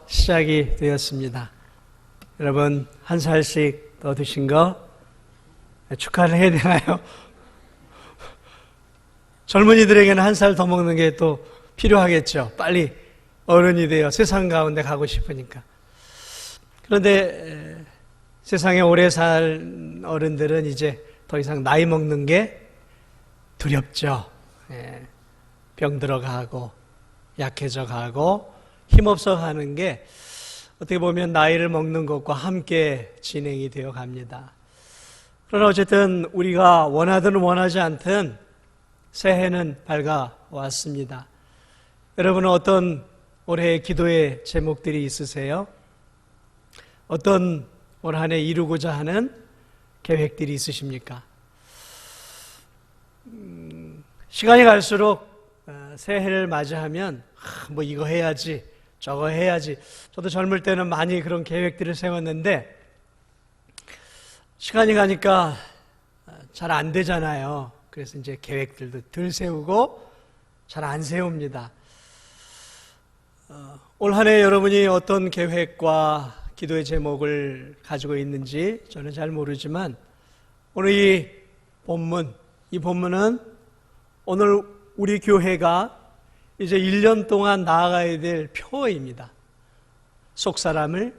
시작이 되었습니다. 여러분 한 살씩 더 드신 거 축하를 해야 되나요? 젊은이들에게는 한 살 더 먹는 게 또 필요하겠죠. 빨리 어른이 되어 세상 가운데 가고 싶으니까. 그런데 세상에 오래 살 어른들은 이제 더 이상 나이 먹는 게 두렵죠. 병 들어가고 약해져 가고 힘없어 가는 게 어떻게 보면 나이를 먹는 것과 함께 진행이 되어 갑니다. 그러나 어쨌든 우리가 원하든 원하지 않든 새해는 밝아왔습니다. 여러분은 어떤 올해의 기도의 제목들이 있으세요? 어떤 올 한 해 이루고자 하는 계획들이 있으십니까? 시간이 갈수록 새해를 맞이하면 뭐 이거 해야지 저거 해야지. 저도 젊을 때는 많이 그런 계획들을 세웠는데 시간이 가니까 잘 안 되잖아요. 그래서 이제 계획들도 덜 세우고 잘 안 세웁니다. 올 한 해 여러분이 어떤 계획과 기도의 제목을 가지고 있는지 저는 잘 모르지만 오늘 이 본문은 오늘 우리 교회가 이제 1년 동안 나아가야 될 표어입니다. 속사람을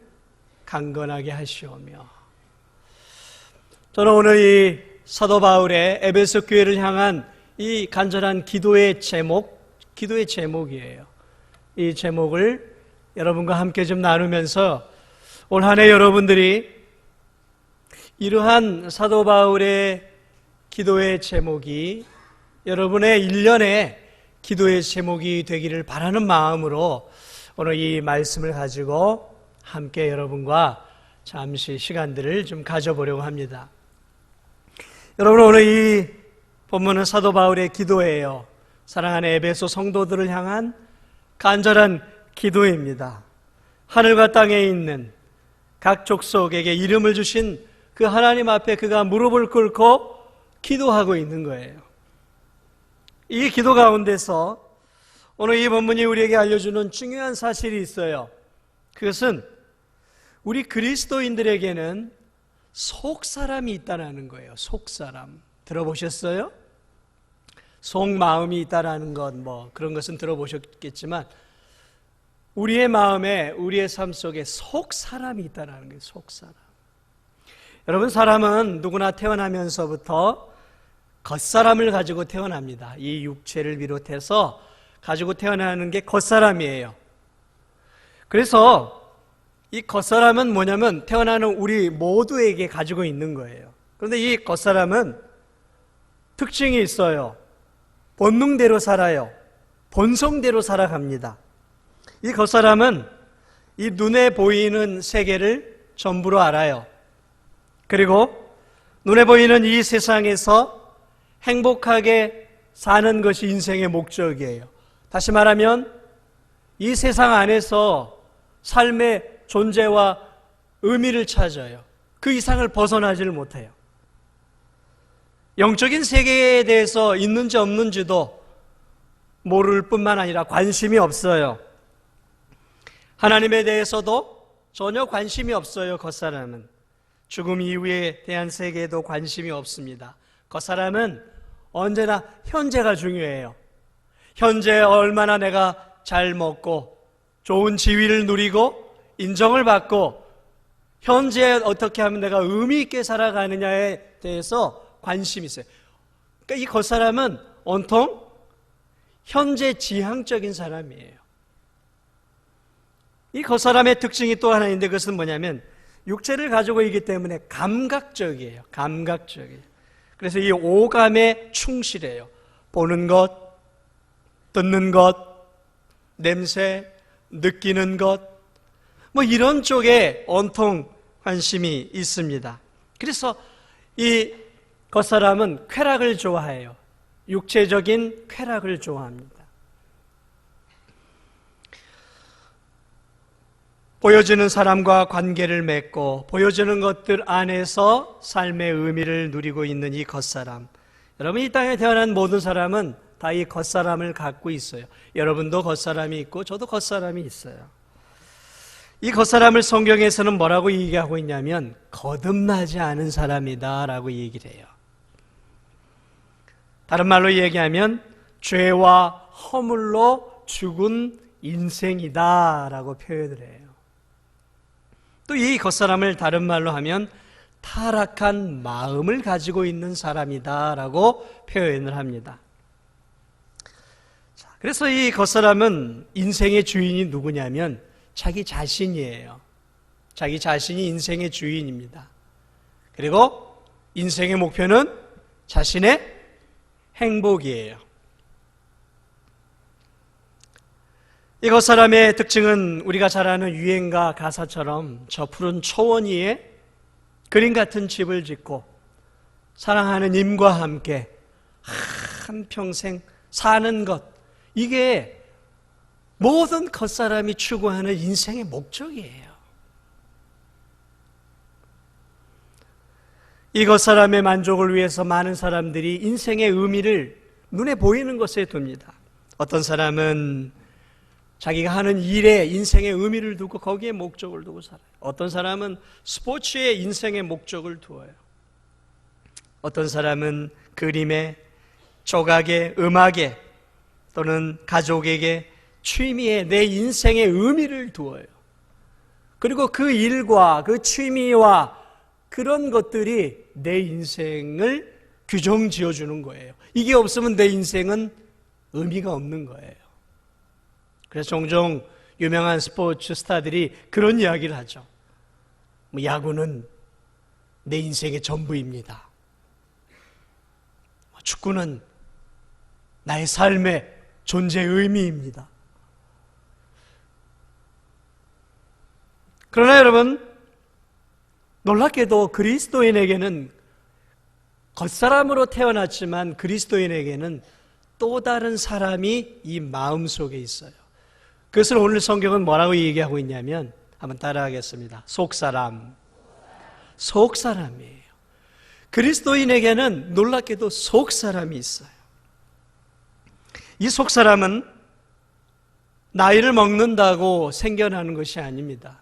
강건하게 하시오며. 저는 오늘 이 사도 바울의 에베소 교회를 향한 이 간절한 기도의 제목이에요. 이 제목을 여러분과 함께 좀 나누면서 올 한 해 여러분들이 이러한 사도 바울의 기도의 제목이 여러분의 1년의 기도의 제목이 되기를 바라는 마음으로 오늘 이 말씀을 가지고 함께 여러분과 잠시 시간들을 좀 가져보려고 합니다. 여러분, 오늘 이 본문은 사도 바울의 기도예요. 사랑하는 에베소 성도들을 향한 간절한 기도입니다. 하늘과 땅에 있는 각 족속에게 이름을 주신 그 하나님 앞에 그가 무릎을 꿇고 기도하고 있는 거예요. 이 기도 가운데서 오늘 이 본문이 우리에게 알려주는 중요한 사실이 있어요. 그것은 우리 그리스도인들에게는 속사람이 있다는 거예요. 속사람. 들어보셨어요? 속마음이 있다는 것, 그런 것은 들어보셨겠지만 우리의 마음에, 우리의 삶 속에 속사람이 있다는 거예요. 속사람. 여러분, 사람은 누구나 태어나면서부터 겉사람을 가지고 태어납니다. 이 육체를 비롯해서 가지고 태어나는 게 겉사람이에요. 그래서 이 겉사람은 뭐냐면 태어나는 우리 모두에게 가지고 있는 거예요. 그런데 이 겉사람은 특징이 있어요. 본능대로 살아요. 본성대로 살아갑니다. 이 겉사람은 이 눈에 보이는 세계를 전부로 알아요. 그리고 눈에 보이는 이 세상에서 행복하게 사는 것이 인생의 목적이에요. 다시 말하면 이 세상 안에서 삶의 존재와 의미를 찾아요. 그 이상을 벗어나지를 못해요. 영적인 세계에 대해서 있는지 없는지도 모를 뿐만 아니라 관심이 없어요. 하나님에 대해서도 전혀 관심이 없어요. 겉사람은 죽음 이후에 대한 세계에도 관심이 없습니다. 겉사람은 언제나 현재가 중요해요. 현재 얼마나 내가 잘 먹고 좋은 지위를 누리고 인정을 받고 현재 어떻게 하면 내가 의미 있게 살아가느냐에 대해서 관심이 있어요. 그러니까 이 겉사람은 온통 현재 지향적인 사람이에요. 이 겉사람의 특징이 또 하나 있는데 그것은 뭐냐면 육체를 가지고 있기 때문에 감각적이에요. 감각적이에요. 그래서 이 오감에 충실해요. 보는 것, 듣는 것, 냄새, 느끼는 것, 이런 쪽에 온통 관심이 있습니다. 그래서 이 겉사람은 쾌락을 좋아해요. 육체적인 쾌락을 좋아합니다. 보여지는 사람과 관계를 맺고 보여지는 것들 안에서 삶의 의미를 누리고 있는 이 겉사람. 여러분, 이 땅에 태어난 모든 사람은 다 이 겉사람을 갖고 있어요. 여러분도 겉사람이 있고 저도 겉사람이 있어요. 이 겉사람을 성경에서는 뭐라고 얘기하고 있냐면 거듭나지 않은 사람이다 라고 얘기를 해요. 다른 말로 얘기하면 죄와 허물로 죽은 인생이다 라고 표현을 해요. 또 이 겉사람을 다른 말로 하면 타락한 마음을 가지고 있는 사람이다 라고 표현을 합니다. 그래서 이 겉사람은 인생의 주인이 누구냐면 자기 자신이에요. 자기 자신이 인생의 주인입니다. 그리고 인생의 목표는 자신의 행복이에요. 이 겉사람의 특징은 우리가 잘 아는 유행가 가사처럼 저 푸른 초원 위에 그림 같은 집을 짓고 사랑하는 님과 함께 한평생 사는 것, 이게 모든 겉사람이 추구하는 인생의 목적이에요. 이 겉사람의 만족을 위해서 많은 사람들이 인생의 의미를 눈에 보이는 것에 둡니다. 어떤 사람은 자기가 하는 일에 인생의 의미를 두고 거기에 목적을 두고 살아요. 어떤 사람은 스포츠에 인생의 목적을 두어요. 어떤 사람은 그림에, 조각에, 음악에 또는 가족에게, 취미에 내 인생의 의미를 두어요. 그리고 그 일과 그 취미와 그런 것들이 내 인생을 규정 지어주는 거예요. 이게 없으면 내 인생은 의미가 없는 거예요. 그래서 종종 유명한 스포츠 스타들이 그런 이야기를 하죠. 야구는 내 인생의 전부입니다. 축구는 나의 삶의 존재의 의미입니다. 그러나 여러분, 놀랍게도 그리스도인에게는 겉사람으로 태어났지만 그리스도인에게는 또 다른 사람이 이 마음속에 있어요. 그것을 오늘 성경은 뭐라고 얘기하고 있냐면 한번 따라하겠습니다. 속사람. 속사람이에요. 그리스도인에게는 놀랍게도 속사람이 있어요. 이 속사람은 나이를 먹는다고 생겨나는 것이 아닙니다.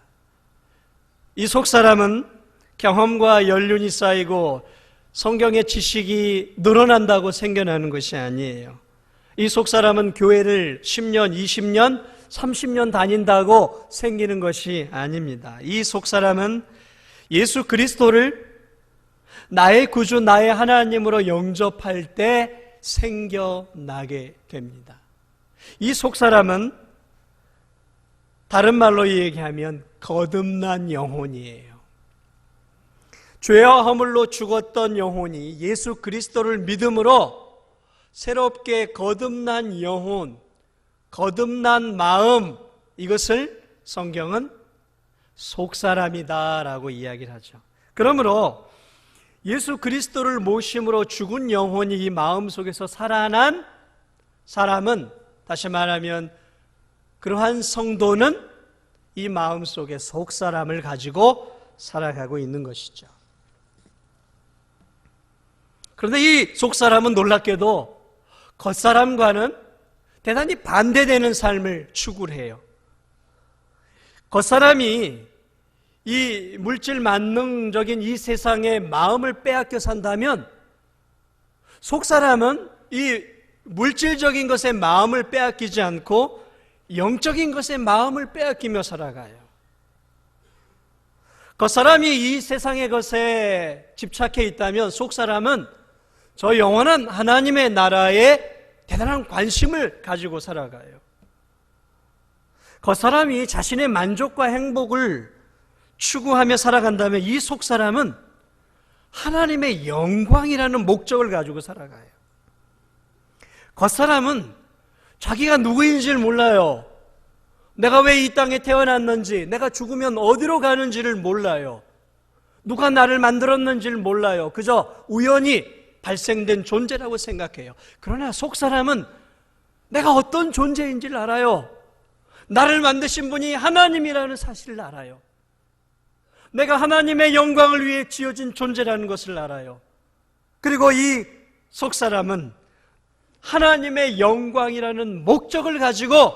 이 속사람은 경험과 연륜이 쌓이고 성경의 지식이 늘어난다고 생겨나는 것이 아니에요. 이 속사람은 교회를 10년, 20년, 30년 다닌다고 생기는 것이 아닙니다. 이 속사람은 예수 그리스도를 나의 구주, 나의 하나님으로 영접할 때 생겨나게 됩니다. 이 속사람은 다른 말로 얘기하면 거듭난 영혼이에요. 죄와 허물로 죽었던 영혼이 예수 그리스도를 믿음으로 새롭게 거듭난 영혼, 거듭난 마음, 이것을 성경은 속사람이다라고 이야기를 하죠. 그러므로 예수 그리스도를 모심으로 죽은 영혼이 이 마음속에서 살아난 사람은, 다시 말하면 그러한 성도는 이 마음속에 속사람을 가지고 살아가고 있는 것이죠. 그런데 이 속사람은 놀랍게도 겉사람과는 대단히 반대되는 삶을 추구를 해요. 겉사람이 이 물질 만능적인 이 세상의 마음을 빼앗겨 산다면 속사람은 이 물질적인 것에 마음을 빼앗기지 않고 영적인 것에 마음을 빼앗기며 살아가요. 겉사람이 이 세상의 것에 집착해 있다면 속사람은 저 영원한 하나님의 나라에 대단한 관심을 가지고 살아가요. 겉사람이 자신의 만족과 행복을 추구하며 살아간다면 이 속사람은 하나님의 영광이라는 목적을 가지고 살아가요. 겉사람은 자기가 누구인지를 몰라요. 내가 왜 이 땅에 태어났는지, 내가 죽으면 어디로 가는지를 몰라요. 누가 나를 만들었는지를 몰라요. 그저 우연히 발생된 존재라고 생각해요. 그러나 속사람은 내가 어떤 존재인지를 알아요. 나를 만드신 분이 하나님이라는 사실을 알아요. 내가 하나님의 영광을 위해 지어진 존재라는 것을 알아요. 그리고 이 속사람은 하나님의 영광이라는 목적을 가지고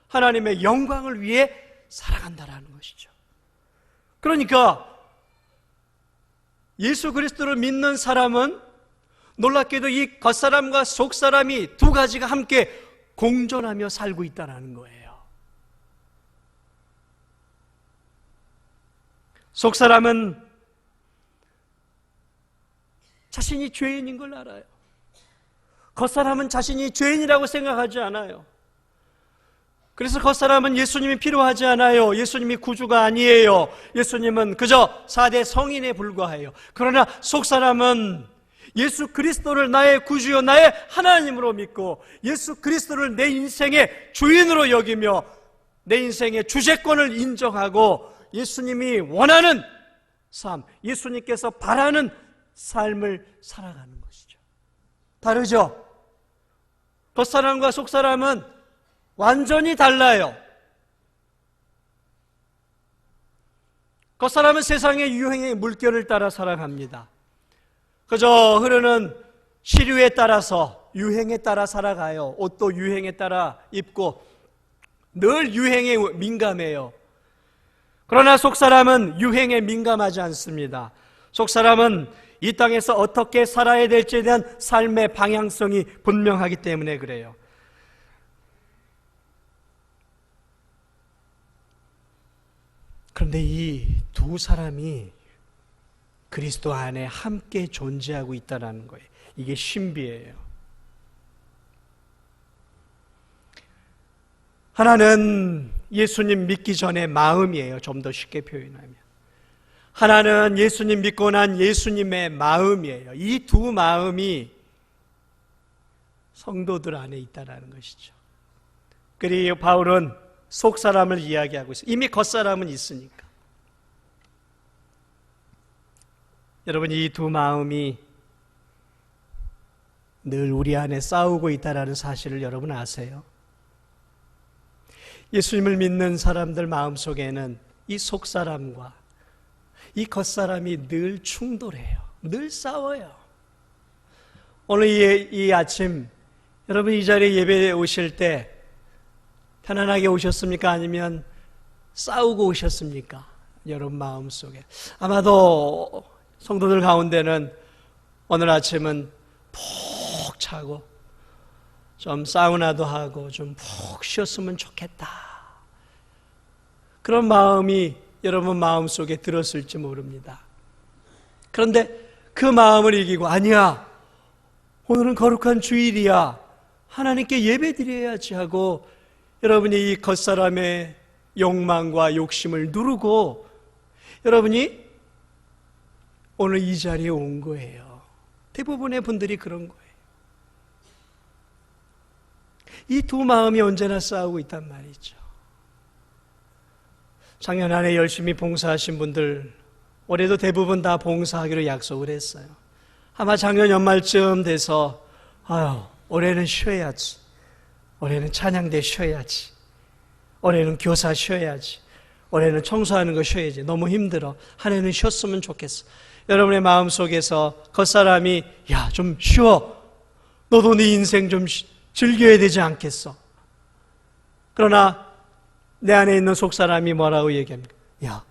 하나님의 영광을 위해 살아간다라는 것이죠. 그러니까 예수 그리스도를 믿는 사람은 놀랍게도 이 겉사람과 속사람이 두 가지가 함께 공존하며 살고 있다는 거예요. 속사람은 자신이 죄인인 걸 알아요. 겉사람은 자신이 죄인이라고 생각하지 않아요. 그래서 겉사람은 예수님이 필요하지 않아요. 예수님이 구주가 아니에요. 예수님은 그저 4대 성인에 불과해요. 그러나 속사람은 예수 그리스도를 나의 구주요 나의 하나님으로 믿고 예수 그리스도를 내 인생의 주인으로 여기며 내 인생의 주재권을 인정하고 예수님이 원하는 삶, 예수님께서 바라는 삶을 살아가는 것이죠. 다르죠? 겉사람과 속사람은 완전히 달라요. 겉사람은 세상의 유행의 물결을 따라 살아갑니다. 그저 흐르는 시류에 따라서 유행에 따라 살아가요. 옷도 유행에 따라 입고 늘 유행에 민감해요. 그러나 속사람은 유행에 민감하지 않습니다. 속사람은 이 땅에서 어떻게 살아야 될지에 대한 삶의 방향성이 분명하기 때문에 그래요. 그런데 이 두 사람이 그리스도 안에 함께 존재하고 있다는 거예요. 이게 신비예요. 하나는 예수님 믿기 전의 마음이에요. 좀 더 쉽게 표현하면. 하나는 예수님 믿고 난 예수님의 마음이에요. 이 두 마음이 성도들 안에 있다는 것이죠. 그리고 바울은 속사람을 이야기하고 있어요. 이미 겉사람은 있으니까. 여러분, 이 두 마음이 늘 우리 안에 싸우고 있다는 사실을 여러분 아세요? 예수님을 믿는 사람들 마음속에는 이 속사람과 이 겉사람이 늘 충돌해요. 늘 싸워요. 오늘 이 아침 여러분 이 자리에 예배에 오실 때 편안하게 오셨습니까? 아니면 싸우고 오셨습니까? 여러분 마음속에. 아마도 성도들 가운데는 오늘 아침은 푹 자고 좀 사우나도 하고 좀 푹 쉬었으면 좋겠다. 그런 마음이 여러분 마음속에 들었을지 모릅니다. 그런데 그 마음을 이기고 아니야, 오늘은 거룩한 주일이야, 하나님께 예배드려야지 하고 여러분이 이 겉사람의 욕망과 욕심을 누르고 여러분이 오늘 이 자리에 온 거예요. 대부분의 분들이 그런 거예요. 이 두 마음이 언제나 싸우고 있단 말이죠. 작년 한 해 열심히 봉사하신 분들 올해도 대부분 다 봉사하기로 약속을 했어요. 아마 작년 연말쯤 돼서 올해는 쉬어야지, 올해는 찬양대 쉬어야지, 올해는 교사 쉬어야지, 올해는 청소하는 거 쉬어야지, 너무 힘들어, 한 해는 쉬었으면 좋겠어. 여러분의 마음속에서 겉사람이 야, 좀 쉬어, 너도 네 인생 좀 즐겨야 되지 않겠어? 그러나 내 안에 있는 속사람이 뭐라고 얘기합니까? 야,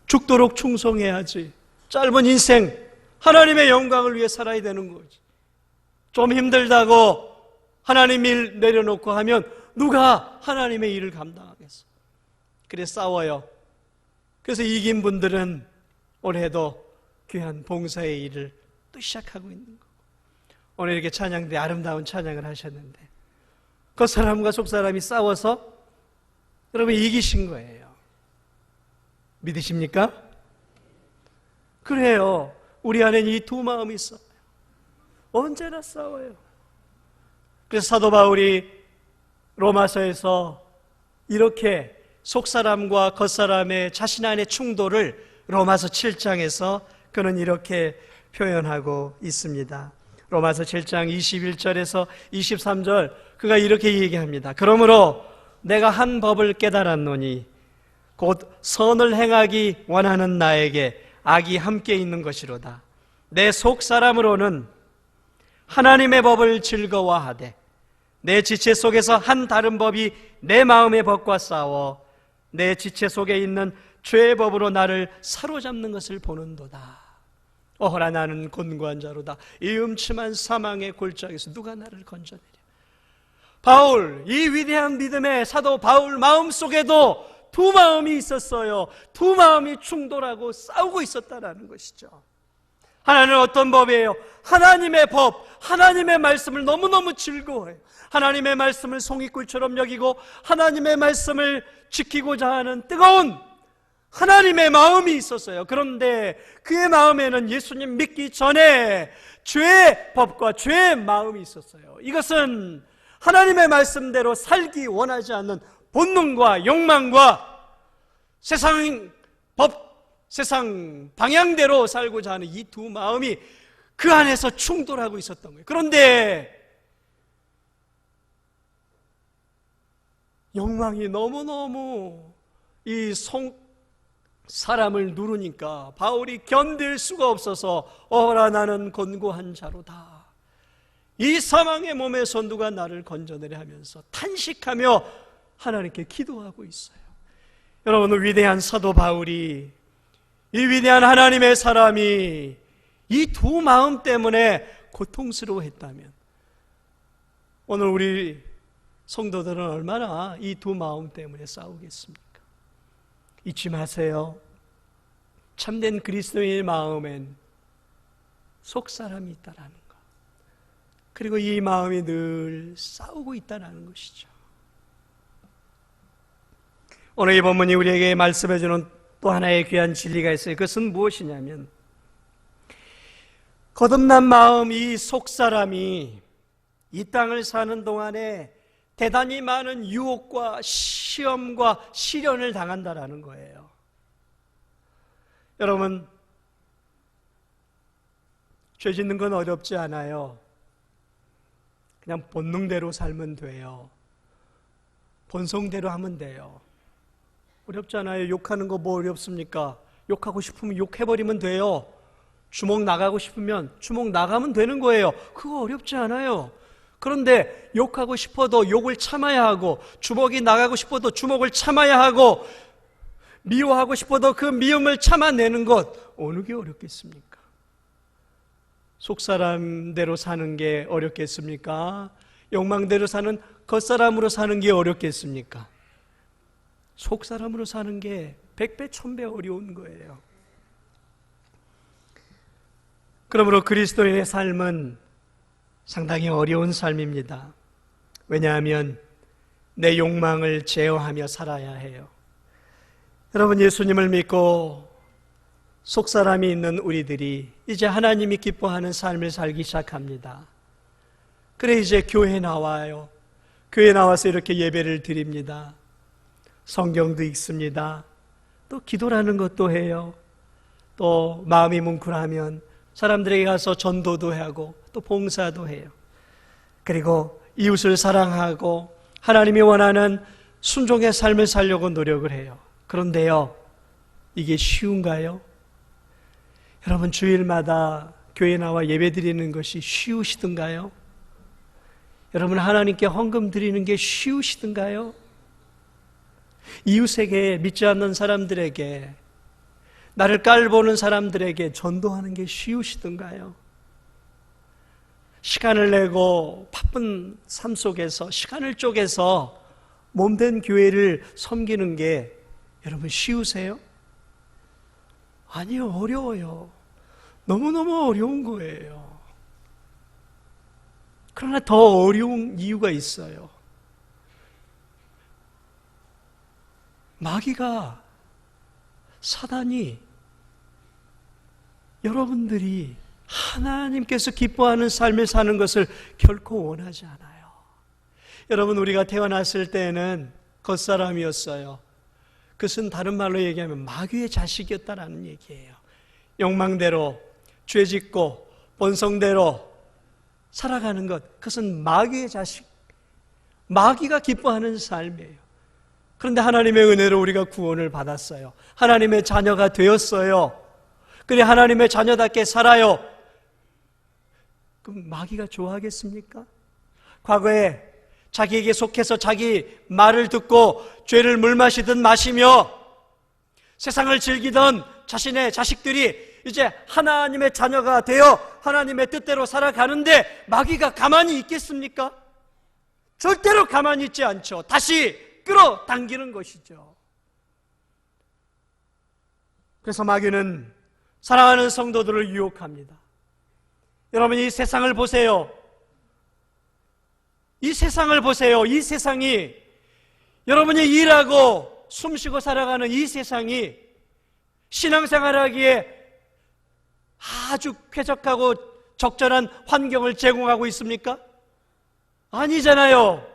죽도록 충성해야지, 짧은 인생 하나님의 영광을 위해 살아야 되는 거지. 좀 힘들다고 하나님 일 내려놓고 하면 누가 하나님의 일을 감당하겠어? 그래 싸워요. 그래서 이긴 분들은 올해도 귀한 봉사의 일을 또 시작하고 있는 거고, 오늘 이렇게 찬양대 아름다운 찬양을 하셨는데 그 사람과 속사람이 싸워서 여러분 이기신 거예요. 믿으십니까? 그래요. 우리 안에는 이 두 마음이 있어요. 언제나 싸워요. 그래서 사도 바울이 로마서에서 이렇게 속사람과 겉사람의 자신 안의 충돌을 로마서 7장에서 그는 이렇게 표현하고 있습니다. 로마서 7장 21절에서 23절 그가 이렇게 얘기합니다. 그러므로 내가 한 법을 깨달았노니 곧 선을 행하기 원하는 나에게 악이 함께 있는 것이로다. 내 속사람으로는 하나님의 법을 즐거워하되 내 지체 속에서 한 다른 법이 내 마음의 법과 싸워 내 지체 속에 있는 죄의 법으로 나를 사로잡는 것을 보는도다. 어허라 나는 곤고한 자로다. 이 음침한 사망의 골짜기에서 누가 나를 건져내랴. 바울, 이 위대한 믿음의 사도 바울 마음속에도 두 마음이 있었어요. 두 마음이 충돌하고 싸우고 있었다라는 것이죠. 하나는 어떤 법이에요? 하나님의 법, 하나님의 말씀을 너무너무 즐거워해요. 하나님의 말씀을 송이꿀처럼 여기고 하나님의 말씀을 지키고자 하는 뜨거운 하나님의 마음이 있었어요. 그런데 그의 마음에는 예수님 믿기 전에 죄의 법과 죄의 마음이 있었어요. 이것은 하나님의 말씀대로 살기 원하지 않는 본능과 욕망과 세상 법, 세상 방향대로 살고자 하는 이 두 마음이 그 안에서 충돌하고 있었던 거예요. 그런데 욕망이 너무너무 사람을 누르니까 바울이 견딜 수가 없어서 어라 나는 곤고한 자로다. 이 사망의 몸에서 누가 나를 건져내려 하면서 탄식하며 하나님께 기도하고 있어요. 여러분, 위대한 사도 바울이, 이 위대한 하나님의 사람이 이 두 마음 때문에 고통스러워했다면 오늘 우리 성도들은 얼마나 이 두 마음 때문에 싸우겠습니까? 잊지 마세요. 참된 그리스도인의 마음엔 속사람이 있다라는 것, 그리고 이 마음이 늘 싸우고 있다는 것이죠. 오늘 이 본문이 우리에게 말씀해 주는 또 하나의 귀한 진리가 있어요. 그것은 무엇이냐면 거듭난 마음, 이 속사람이 이 땅을 사는 동안에 대단히 많은 유혹과 시험과 시련을 당한다라는 거예요. 여러분, 죄 짓는 건 어렵지 않아요. 그냥 본능대로 살면 돼요. 본성대로 하면 돼요. 어렵잖아요. 욕하는 거 뭐 어렵습니까? 욕하고 싶으면 욕해버리면 돼요. 주먹 나가고 싶으면 주먹 나가면 되는 거예요. 그거 어렵지 않아요. 그런데 욕하고 싶어도 욕을 참아야 하고, 주먹이 나가고 싶어도 주먹을 참아야 하고, 미워하고 싶어도 그 미움을 참아내는 것, 어느 게 어렵겠습니까? 속사람대로 사는 게 어렵겠습니까? 욕망대로 사는 겉사람으로 사는 게 어렵겠습니까? 속사람으로 사는 게 100배, 1000배 어려운 거예요. 그러므로 그리스도인의 삶은 상당히 어려운 삶입니다. 왜냐하면 내 욕망을 제어하며 살아야 해요. 여러분, 예수님을 믿고 속사람이 있는 우리들이 이제 하나님이 기뻐하는 삶을 살기 시작합니다. 그래 이제 교회에 나와요. 교회에 나와서 이렇게 예배를 드립니다. 성경도 읽습니다. 또 기도라는 것도 해요. 또 마음이 뭉클하면 사람들에게 가서 전도도 하고 또 봉사도 해요. 그리고 이웃을 사랑하고 하나님이 원하는 순종의 삶을 살려고 노력을 해요. 그런데요, 이게 쉬운가요? 여러분, 주일마다 교회에 나와 예배 드리는 것이 쉬우시던가요? 여러분, 하나님께 헌금 드리는 게 쉬우시던가요? 이웃에게, 믿지 않는 사람들에게, 나를 깔보는 사람들에게 전도하는 게 쉬우시던가요? 시간을 내고 바쁜 삶 속에서 시간을 쪼개서 몸된 교회를 섬기는 게 여러분 쉬우세요? 아니요, 어려워요. 너무너무 어려운 거예요. 그러나 더 어려운 이유가 있어요. 마귀가, 사단이 여러분들이 하나님께서 기뻐하는 삶을 사는 것을 결코 원하지 않아요. 여러분, 우리가 태어났을 때는 겉사람이었어요. 그것은 다른 말로 얘기하면 마귀의 자식이었다라는 얘기예요. 욕망대로 죄짓고 본성대로 살아가는 것, 그것은 마귀의 자식, 마귀가 기뻐하는 삶이에요. 그런데 하나님의 은혜로 우리가 구원을 받았어요. 하나님의 자녀가 되었어요. 그래 하나님의 자녀답게 살아요. 그럼 마귀가 좋아하겠습니까? 과거에 자기에게 속해서 자기 말을 듣고 죄를 물마시듯 마시며 세상을 즐기던 자신의 자식들이 이제 하나님의 자녀가 되어 하나님의 뜻대로 살아가는데 마귀가 가만히 있겠습니까? 절대로 가만히 있지 않죠. 다시 끌어당기는 것이죠. 그래서 마귀는 사랑하는 성도들을 유혹합니다. 여러분, 이 세상을 보세요. 이 세상을 보세요. 이 세상이, 여러분이 일하고 숨쉬고 살아가는 이 세상이 신앙생활하기에 아주 쾌적하고 적절한 환경을 제공하고 있습니까? 아니잖아요.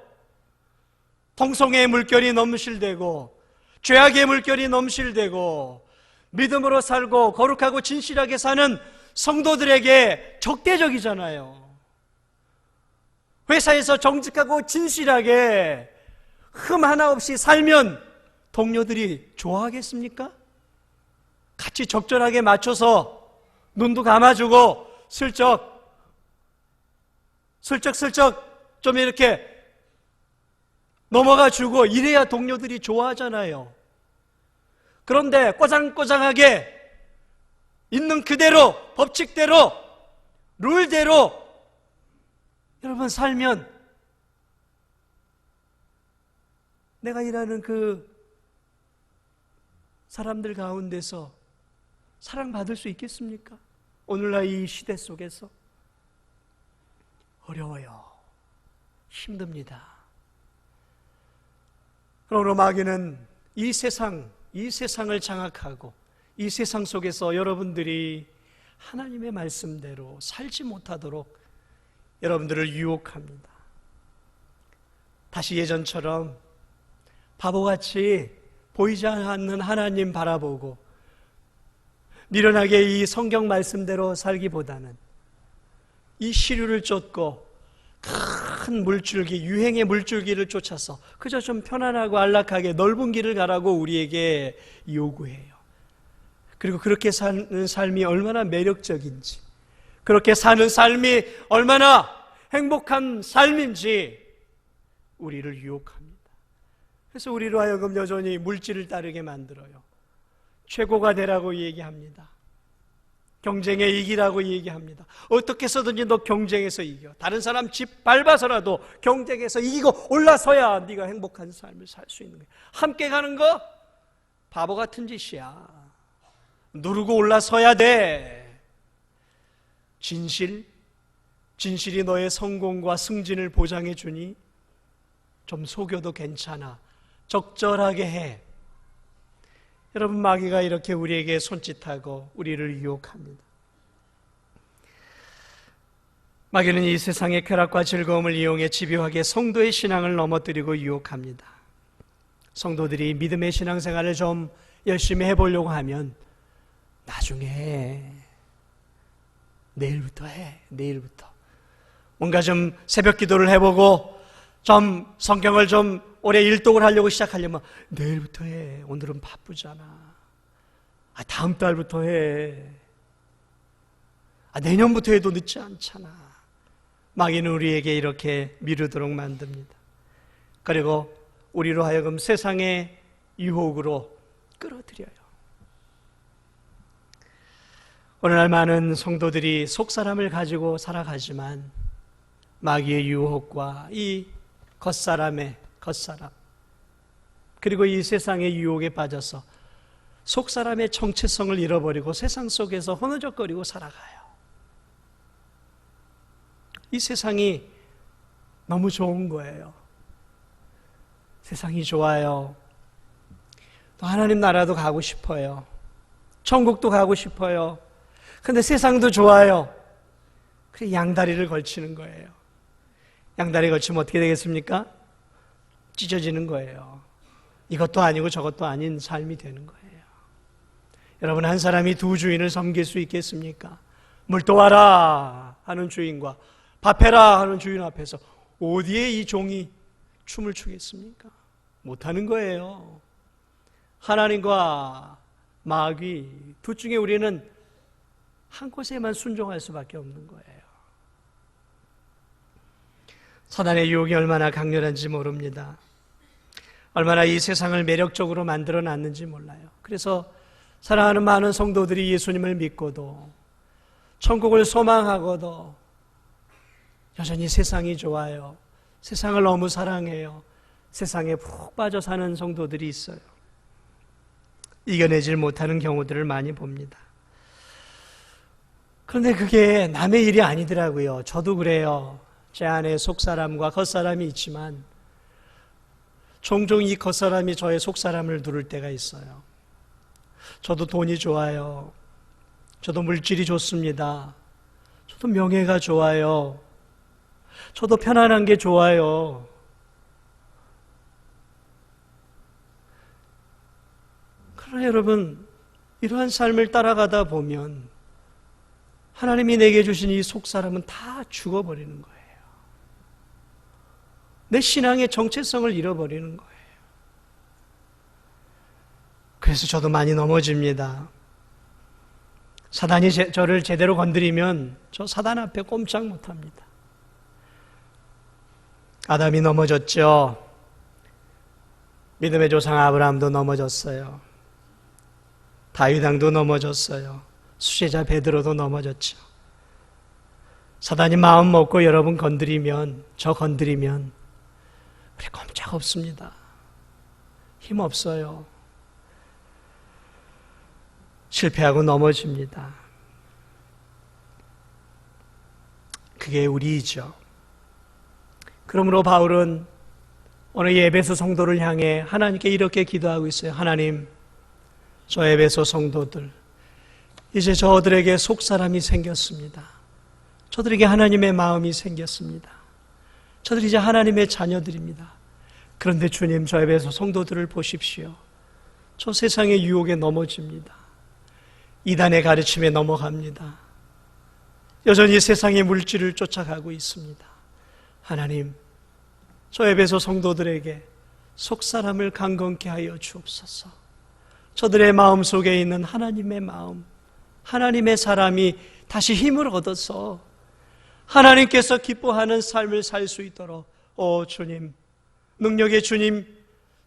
동성애의 물결이 넘실대고 죄악의 물결이 넘실대고 믿음으로 살고 거룩하고 진실하게 사는 성도들에게 적대적이잖아요. 회사에서 정직하고 진실하게 흠 하나 없이 살면 동료들이 좋아하겠습니까? 같이 적절하게 맞춰서 눈도 감아주고 슬쩍 좀 이렇게 넘어가 주고 이래야 동료들이 좋아하잖아요. 그런데 꼬장꼬장하게 있는 그대로, 법칙대로, 룰대로 여러분 살면 내가 일하는 그 사람들 가운데서 사랑받을 수 있겠습니까? 오늘날 이 시대 속에서 어려워요. 힘듭니다. 그러므로 마귀는 이 세상을 장악하고 이 세상 속에서 여러분들이 하나님의 말씀대로 살지 못하도록 여러분들을 유혹합니다. 다시 예전처럼 바보같이 보이지 않는 하나님 바라보고 미련하게 이 성경 말씀대로 살기보다는 이 시류를 쫓고 큰 물줄기, 유행의 물줄기를 쫓아서 그저 좀 편안하고 안락하게 넓은 길을 가라고 우리에게 요구해요. 그리고 그렇게 사는 삶이 얼마나 매력적인지, 그렇게 사는 삶이 얼마나 행복한 삶인지 우리를 유혹합니다. 그래서 우리로 하여금 여전히 물질을 따르게 만들어요. 최고가 되라고 얘기합니다. 경쟁에 이기라고 얘기합니다. 어떻게 해서든지 너 경쟁에서 이겨. 다른 사람 집 밟아서라도 경쟁에서 이기고 올라서야 네가 행복한 삶을 살 수 있는 거야. 함께 가는 거 바보 같은 짓이야. 누르고 올라서야 돼. 진실이 너의 성공과 승진을 보장해 주니 좀 속여도 괜찮아. 적절하게 해. 여러분, 마귀가 이렇게 우리에게 손짓하고 우리를 유혹합니다. 마귀는 이 세상의 쾌락과 즐거움을 이용해 집요하게 성도의 신앙을 넘어뜨리고 유혹합니다. 성도들이 믿음의 신앙생활을 좀 열심히 해보려고 하면 나중에 내일부터 해. 내일부터 뭔가 좀 새벽 기도를 해보고 좀 성경을 좀 올해 일독을 하려고 시작하려면 내일부터 해. 오늘은 바쁘잖아. 다음 달부터 해. 내년부터 해도 늦지 않잖아. 마귀는 우리에게 이렇게 미루도록 만듭니다. 그리고 우리로 하여금 세상의 유혹으로 끌어들여요. 오늘날 많은 성도들이 속사람을 가지고 살아가지만 마귀의 유혹과 이 겉사람 그리고 이 세상의 유혹에 빠져서 속사람의 정체성을 잃어버리고 세상 속에서 허느적거리고 살아가요. 이 세상이 너무 좋은 거예요. 세상이 좋아요. 또 하나님 나라도 가고 싶어요. 천국도 가고 싶어요. 근데 세상도 좋아요. 그래서 양다리를 걸치는 거예요. 양다리 걸치면 어떻게 되겠습니까? 찢어지는 거예요. 이것도 아니고 저것도 아닌 삶이 되는 거예요. 여러분, 한 사람이 두 주인을 섬길 수 있겠습니까? 물 떠와라 하는 주인과 밥해라 하는 주인 앞에서 어디에 이 종이 춤을 추겠습니까? 못하는 거예요. 하나님과 마귀 둘 중에 우리는 한 곳에만 순종할 수밖에 없는 거예요. 사단의 유혹이 얼마나 강렬한지 모릅니다. 얼마나 이 세상을 매력적으로 만들어 놨는지 몰라요. 그래서 사랑하는 많은 성도들이 예수님을 믿고도 천국을 소망하고도 여전히 세상이 좋아요. 세상을 너무 사랑해요. 세상에 푹 빠져 사는 성도들이 있어요. 이겨내질 못하는 경우들을 많이 봅니다. 그런데 그게 남의 일이 아니더라고요. 저도 그래요. 제 안에 속사람과 겉사람이 있지만 종종 이 겉사람이 저의 속사람을 누를 때가 있어요. 저도 돈이 좋아요. 저도 물질이 좋습니다. 저도 명예가 좋아요. 저도 편안한 게 좋아요. 그러나 여러분, 이러한 삶을 따라가다 보면 하나님이 내게 주신 이 속사람은 다 죽어버리는 거예요. 내 신앙의 정체성을 잃어버리는 거예요. 그래서 저도 많이 넘어집니다. 사단이 저를 제대로 건드리면 저 사단 앞에 꼼짝 못합니다. 아담이 넘어졌죠. 믿음의 조상 아브라함도 넘어졌어요. 다윗 왕도 넘어졌어요. 수제자 베드로도 넘어졌죠. 사단이 마음 먹고 여러분 건드리면, 저 건드리면 우리 꼼짝 없습니다. 힘 없어요. 실패하고 넘어집니다. 그게 우리이죠. 그러므로 바울은 오늘 에베소 성도를 향해 하나님께 이렇게 기도하고 있어요. 하나님, 저 에베소 성도들, 이제 저들에게 속사람이 생겼습니다. 저들에게 하나님의 마음이 생겼습니다. 저들이 이제 하나님의 자녀들입니다. 그런데 주님, 저 에베소 성도들을 보십시오. 저 세상의 유혹에 넘어집니다. 이단의 가르침에 넘어갑니다. 여전히 세상의 물질을 쫓아가고 있습니다. 하나님, 저 에베소 성도들에게 속사람을 강건케 하여 주옵소서. 저들의 마음 속에 있는 하나님의 마음, 하나님의 사람이 다시 힘을 얻어서 하나님께서 기뻐하는 삶을 살 수 있도록 주님, 능력의 주님,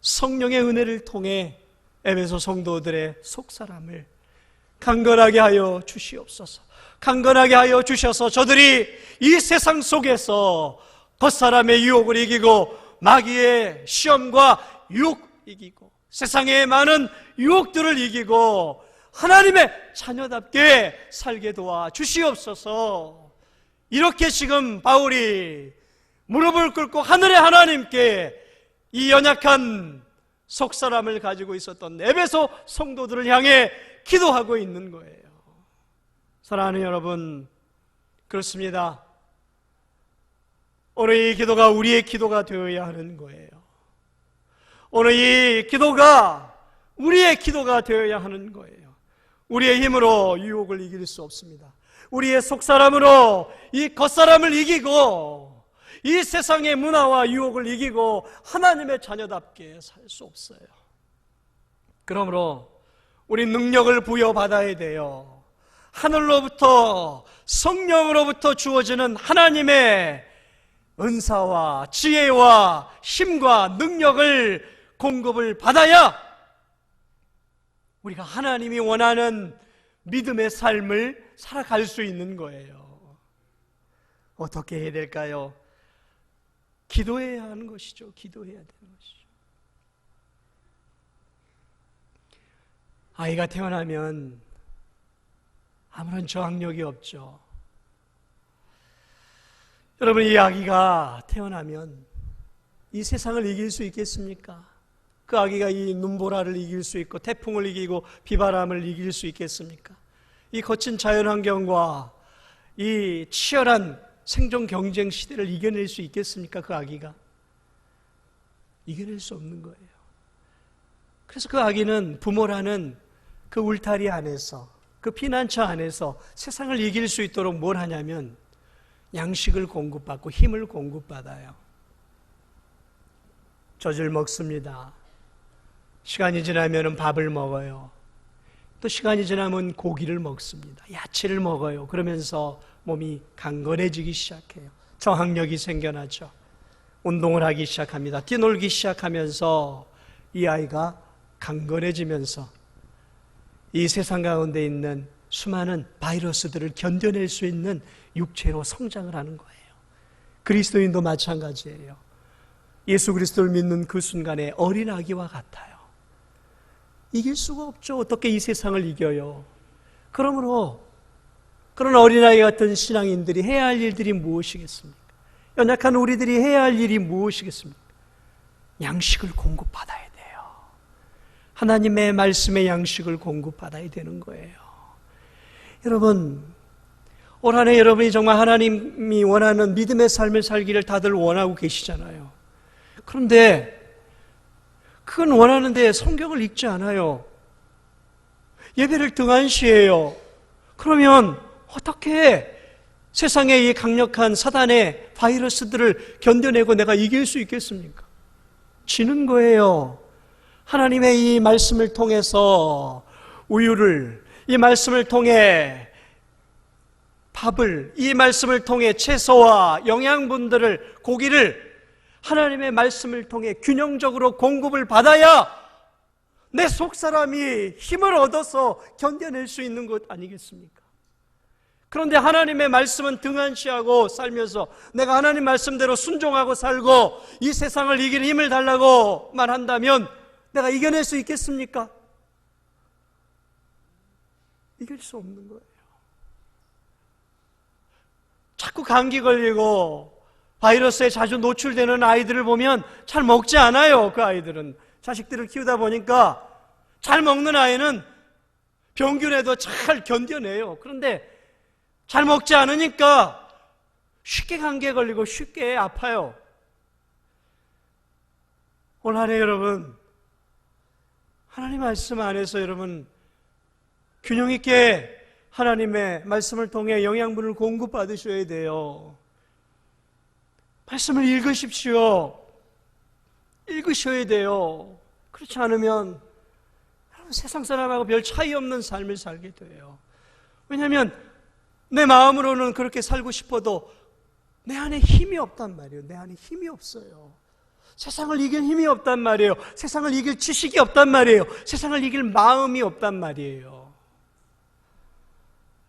성령의 은혜를 통해 에베소 성도들의 속사람을 강건하게 하여 주시옵소서. 강건하게 하여 주셔서 저들이 이 세상 속에서 겉사람의 유혹을 이기고 마귀의 시험과 유혹 이기고 세상의 많은 유혹들을 이기고 하나님의 자녀답게 살게 도와 주시옵소서. 이렇게 지금 바울이 무릎을 꿇고 하늘의 하나님께 이 연약한 속사람을 가지고 있었던 에베소 성도들을 향해 기도하고 있는 거예요. 사랑하는 여러분, 그렇습니다. 오늘 이 기도가 우리의 기도가 되어야 하는 거예요. 오늘 이 기도가 우리의 기도가 되어야 하는 거예요. 우리의 힘으로 유혹을 이길 수 없습니다. 우리의 속사람으로 이 겉사람을 이기고 이 세상의 문화와 유혹을 이기고 하나님의 자녀답게 살 수 없어요. 그러므로 우리 능력을 부여받아야 돼요. 하늘로부터 성령으로부터 주어지는 하나님의 은사와 지혜와 힘과 능력을 공급을 받아야 우리가 하나님이 원하는 믿음의 삶을 살아갈 수 있는 거예요. 어떻게 해야 될까요? 기도해야 하는 것이죠. 기도해야 되는 것이죠. 아이가 태어나면 아무런 저항력이 없죠. 여러분, 이 아기가 태어나면 이 세상을 이길 수 있겠습니까? 그 아기가 이 눈보라를 이길 수 있고 태풍을 이기고 비바람을 이길 수 있겠습니까? 이 거친 자연환경과 이 치열한 생존 경쟁 시대를 이겨낼 수 있겠습니까? 그 아기가 이겨낼 수 없는 거예요. 그래서 그 아기는 부모라는 그 울타리 안에서, 그 피난처 안에서 세상을 이길 수 있도록 뭘 하냐면 양식을 공급받고 힘을 공급받아요. 젖을 먹습니다. 시간이 지나면 밥을 먹어요. 또 시간이 지나면 고기를 먹습니다. 야채를 먹어요. 그러면서 몸이 강건해지기 시작해요. 저항력이 생겨나죠. 운동을 하기 시작합니다. 뛰놀기 시작하면서 이 아이가 강건해지면서 이 세상 가운데 있는 수많은 바이러스들을 견뎌낼 수 있는 육체로 성장을 하는 거예요. 그리스도인도 마찬가지예요. 예수 그리스도를 믿는 그 순간에 어린아기와 같아요. 이길 수가 없죠. 어떻게 이 세상을 이겨요? 그러므로 그런 어린아이 같은 신앙인들이 해야 할 일들이 무엇이겠습니까? 연약한 우리들이 해야 할 일이 무엇이겠습니까? 양식을 공급받아야 돼요. 하나님의 말씀의 양식을 공급받아야 되는 거예요. 여러분, 올 한 해 여러분이 정말 하나님이 원하는 믿음의 삶을 살기를 다들 원하고 계시잖아요. 그런데 그건 원하는데 성경을 읽지 않아요. 예배를 등한시해요. 그러면 어떻게 세상의 이 강력한 사단의 바이러스들을 견뎌내고 내가 이길 수 있겠습니까? 지는 거예요. 하나님의 이 말씀을 통해서 우유를, 이 말씀을 통해 밥을, 이 말씀을 통해 채소와 영양분들을, 고기를 하나님의 말씀을 통해 균형적으로 공급을 받아야 내 속사람이 힘을 얻어서 견뎌낼 수 있는 것 아니겠습니까? 그런데 하나님의 말씀은 등한시하고 살면서 내가 하나님 말씀대로 순종하고 살고 이 세상을 이길 힘을 달라고만 한다면 내가 이겨낼 수 있겠습니까? 이길 수 없는 거예요. 자꾸 감기 걸리고 바이러스에 자주 노출되는 아이들을 보면 잘 먹지 않아요. 그 아이들은 자식들을 키우다 보니까 잘 먹는 아이는 병균에도 잘 견뎌내요. 그런데 잘 먹지 않으니까 쉽게 감기에 걸리고 쉽게 아파요. 올 한 해 여러분, 하나님 말씀 안에서 여러분 균형 있게 하나님의 말씀을 통해 영양분을 공급받으셔야 돼요. 말씀을 읽으십시오. 읽으셔야 돼요. 그렇지 않으면 세상 사람하고 별 차이 없는 삶을 살게 돼요. 왜냐하면 내 마음으로는 그렇게 살고 싶어도 내 안에 힘이 없단 말이에요. 내 안에 힘이 없어요. 세상을 이길 힘이 없단 말이에요. 세상을 이길 지식이 없단 말이에요. 세상을 이길 마음이 없단 말이에요.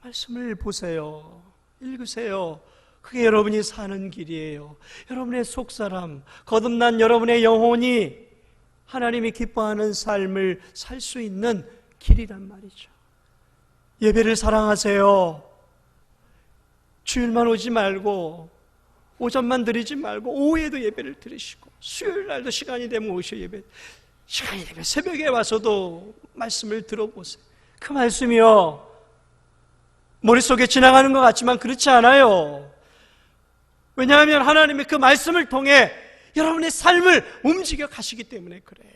말씀을 보세요. 읽으세요. 그게 여러분이 사는 길이에요. 여러분의 속사람, 거듭난 여러분의 영혼이 하나님이 기뻐하는 삶을 살 수 있는 길이란 말이죠. 예배를 사랑하세요. 주일만 오지 말고 오전만 드리지 말고 오후에도 예배를 드리시고 수요일 날도 시간이 되면 오셔 시간이 되면 새벽에 와서도 말씀을 들어보세요. 그 말씀이요 머릿속에 지나가는 것 같지만 그렇지 않아요. 왜냐하면 하나님이 그 말씀을 통해 여러분의 삶을 움직여 가시기 때문에 그래요.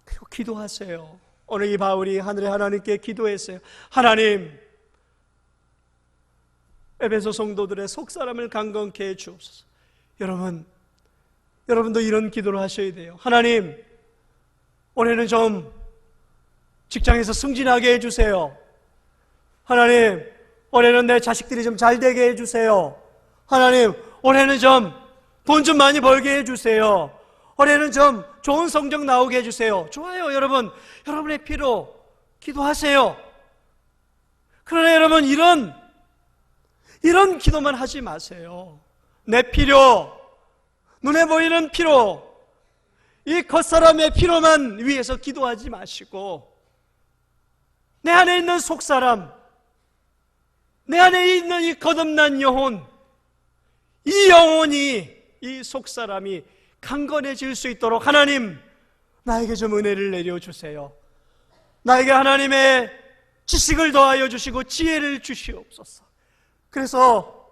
그리고 기도하세요. 오늘 이 바울이 하늘의 하나님께 기도했어요. 하나님, 에베소 성도들의 속사람을 강건케 해 주옵소서. 여러분도 이런 기도를 하셔야 돼요. 하나님, 올해는 좀 직장에서 승진하게 해주세요. 하나님, 올해는 내 자식들이 좀 잘되게 해주세요. 하나님, 올해는 좀 돈 좀 많이 벌게 해주세요. 올해는 좀 좋은 성적 나오게 해주세요. 좋아요, 여러분. 여러분의 필요 기도하세요. 그러나 여러분, 이런 기도만 하지 마세요. 내 필요, 눈에 보이는 필요, 이 겉사람의 필요만 위해서 기도하지 마시고 내 안에 있는 속사람, 내 안에 있는 이 거듭난 영혼, 이 영혼이, 이 속사람이 강건해질 수 있도록 하나님, 나에게 좀 은혜를 내려주세요. 나에게 하나님의 지식을 더하여 주시고 지혜를 주시옵소서. 그래서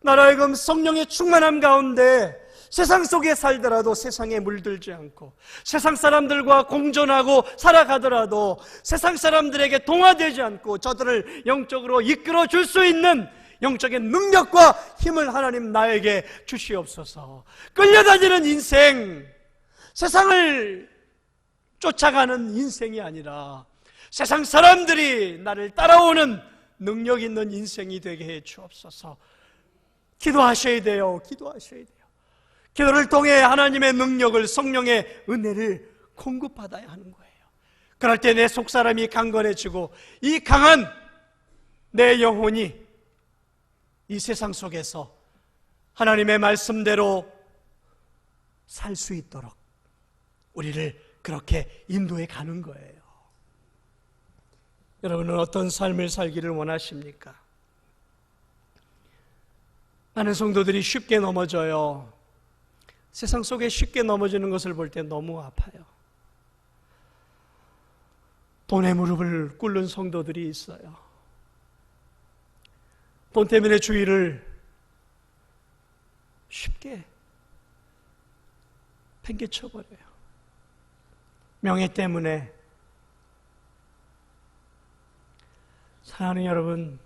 나로 하여금 성령의 충만함 가운데 세상 속에 살더라도 세상에 물들지 않고 세상 사람들과 공존하고 살아가더라도 세상 사람들에게 동화되지 않고 저들을 영적으로 이끌어 줄 수 있는 영적인 능력과 힘을 하나님 나에게 주시옵소서. 끌려다니는 인생, 세상을 쫓아가는 인생이 아니라 세상 사람들이 나를 따라오는 능력 있는 인생이 되게 해 주옵소서. 기도하셔야 돼요. 기도하셔야 돼요. 기도를 통해 하나님의 능력을, 성령의 은혜를 공급받아야 하는 거예요. 그럴 때 내 속사람이 강건해지고 이 강한 내 영혼이 이 세상 속에서 하나님의 말씀대로 살 수 있도록 우리를 그렇게 인도해 가는 거예요. 여러분은 어떤 삶을 살기를 원하십니까? 많은 성도들이 쉽게 넘어져요. 세상 속에 쉽게 넘어지는 것을 볼 때 너무 아파요. 돈에 무릎을 꿇는 성도들이 있어요. 돈 때문에 주의를 쉽게 팽개쳐버려요. 명예 때문에. 사랑하는 여러분,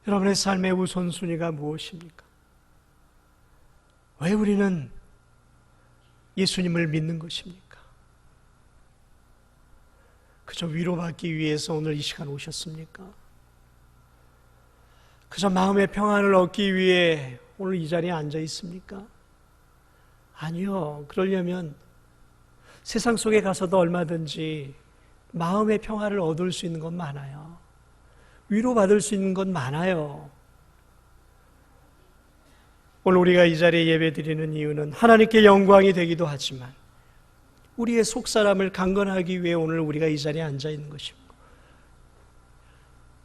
여러분의 삶의 우선순위가 무엇입니까? 왜 우리는 예수님을 믿는 것입니까? 그저 위로받기 위해서 오늘 이 시간 오셨습니까? 그저 마음의 평안을 얻기 위해 오늘 이 자리에 앉아 있습니까? 아니요. 그러려면 세상 속에 가서도 얼마든지 마음의 평화를 얻을 수 있는 건 많아요. 위로받을 수 있는 건 많아요. 오늘 우리가 이 자리에 예배드리는 이유는 하나님께 영광이 되기도 하지만 우리의 속사람을 강건하기 위해 오늘 우리가 이 자리에 앉아 있는 것입니다.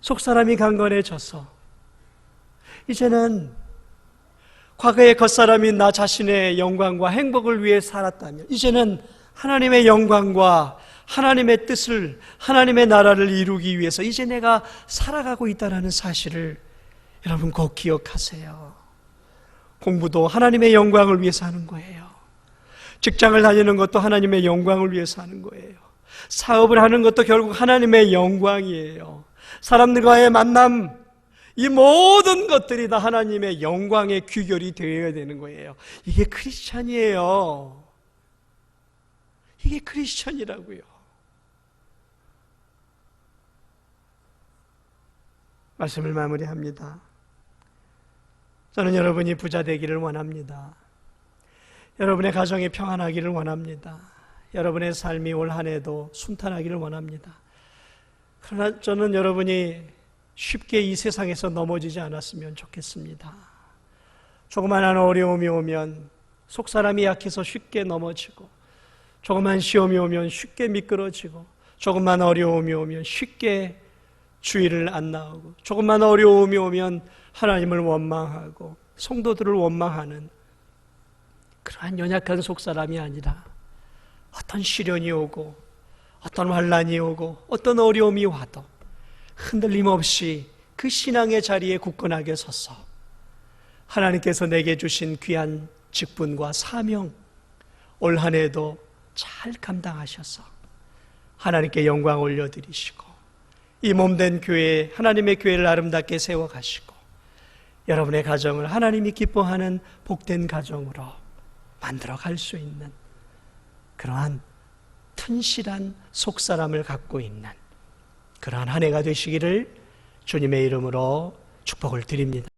속사람이 강건해져서 이제는 과거의 겉사람이 나 자신의 영광과 행복을 위해 살았다면 이제는 하나님의 영광과 하나님의 뜻을, 하나님의 나라를 이루기 위해서 이제 내가 살아가고 있다는 사실을 여러분 꼭 기억하세요. 공부도 하나님의 영광을 위해서 하는 거예요. 직장을 다니는 것도 하나님의 영광을 위해서 하는 거예요. 사업을 하는 것도 결국 하나님의 영광이에요. 사람들과의 만남, 이 모든 것들이 다 하나님의 영광의 귀결이 되어야 되는 거예요. 이게 크리스찬이에요. 이게 크리스찬이라고요. 말씀을 마무리합니다. 저는 여러분이 부자 되기를 원합니다. 여러분의 가정이 평안하기를 원합니다. 여러분의 삶이 올 한 해도 순탄하기를 원합니다. 그러나 저는 여러분이 쉽게 이 세상에서 넘어지지 않았으면 좋겠습니다. 조그마한 어려움이 오면 속사람이 약해서 쉽게 넘어지고, 조그만 시험이 오면 쉽게 미끄러지고, 조금만 어려움이 오면 쉽게 주의를 안 나오고, 조금만 어려움이 오면 하나님을 원망하고 성도들을 원망하는 그러한 연약한 속사람이 아니라 어떤 시련이 오고 어떤 환난이 오고 어떤 어려움이 와도 흔들림 없이 그 신앙의 자리에 굳건하게 서서 하나님께서 내게 주신 귀한 직분과 사명 올 한 해도 잘 감당하셔서 하나님께 영광 올려드리시고 이 몸된 교회, 하나님의 교회를 아름답게 세워가시고 여러분의 가정을 하나님이 기뻐하는 복된 가정으로 만들어갈 수 있는 그러한 튼실한 속사람을 갖고 있는 그러한 한 해가 되시기를 주님의 이름으로 축복을 드립니다.